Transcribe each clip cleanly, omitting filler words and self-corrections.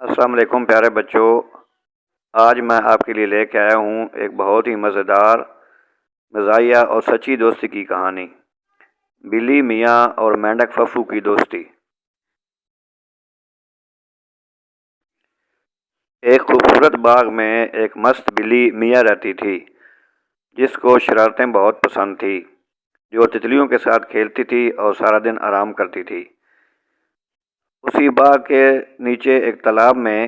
السلام علیکم پیارے بچوں، آج میں آپ کے لیے لے کے آیا ہوں ایک بہت ہی مزیدار مزاحیہ اور سچی دوستی کی کہانی۔ بلی میاں اور مینڈک ففو کی دوستی۔ ایک خوبصورت باغ میں ایک مست بلی میاں رہتی تھی، جس کو شرارتیں بہت پسند تھی، جو تتلیوں کے ساتھ کھیلتی تھی اور سارا دن آرام کرتی تھی۔ اسی باغ کے نیچے ایک تالاب میں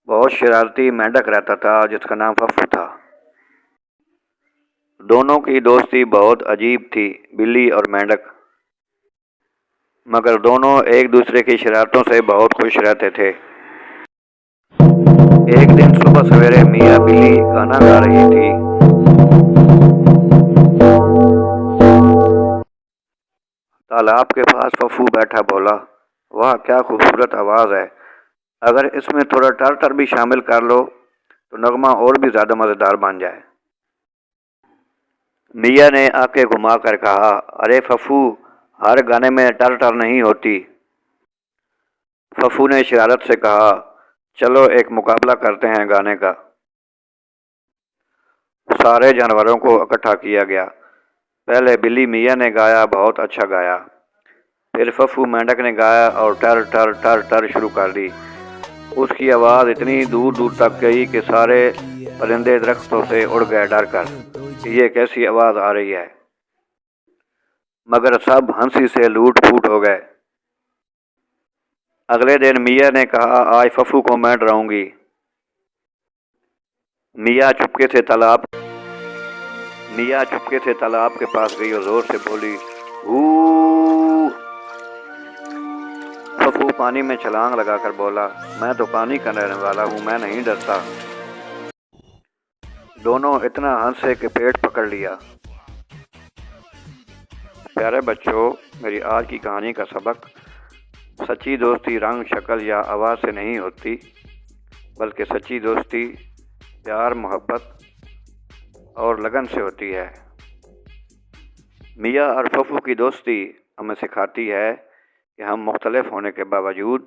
بہت شرارتی مینڈک رہتا تھا، جس کا نام ففو تھا۔ دونوں کی دوستی بہت عجیب تھی، بلی اور مینڈک، مگر دونوں ایک دوسرے کی شرارتوں سے بہت خوش رہتے تھے۔ ایک دن صبح سویرے میاں بلی گانا گا رہی تھی۔ تالاب کے پاس ففو بیٹھا بولا، واہ کیا خوبصورت آواز ہے، اگر اس میں تھوڑا ٹر ٹر بھی شامل کر لو تو نغمہ اور بھی زیادہ مزیدار بن جائے۔ میاں نے آنکھیں گھما کر کہا، ارے ففو، ہر گانے میں ٹر ٹر نہیں ہوتی۔ ففو نے شرارت سے کہا، چلو ایک مقابلہ کرتے ہیں گانے کا۔ سارے جانوروں کو اکٹھا کیا گیا۔ پہلے بلی میاں نے گایا، بہت اچھا گایا۔ پھر ففو مینڈک نے گایا اور ٹر ٹر ٹر ٹر شروع کر دی۔ اس کی آواز اتنی دور دور تک گئی کہ سارے پرندے درختوں سے اڑ گئے ڈر کر کہ یہ کیسی آواز آ رہی ہے، مگر سب ہنسی سے لوٹ پھوٹ ہو گئے۔ اگلے دن میاں نے کہا، آج ففو کو میں ڈراؤں گی۔ میاں چپکے سے تالاب کے پاس گئی اور زور سے بولی، ہو۔ ففو پانی میں چھلانگ لگا کر بولا، میں تو پانی کا رہنے والا ہوں، میں نہیں ڈرتا۔ دونوں اتنا ہنسے کہ پیٹ پکڑ لیا۔ پیارے بچوں، میری آج کی کہانی کا سبق، سچی دوستی رنگ، شکل یا آواز سے نہیں ہوتی، بلکہ سچی دوستی پیار، محبت اور لگن سے ہوتی ہے۔ میاں اور ففو کی دوستی ہمیں سکھاتی ہے کہ ہم مختلف ہونے کے باوجود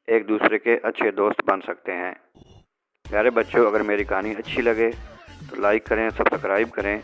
ایک دوسرے کے اچھے دوست بن سکتے ہیں۔ پیارے بچوں، اگر میری کہانی اچھی لگے تو لائک کریں، سبسکرائب کریں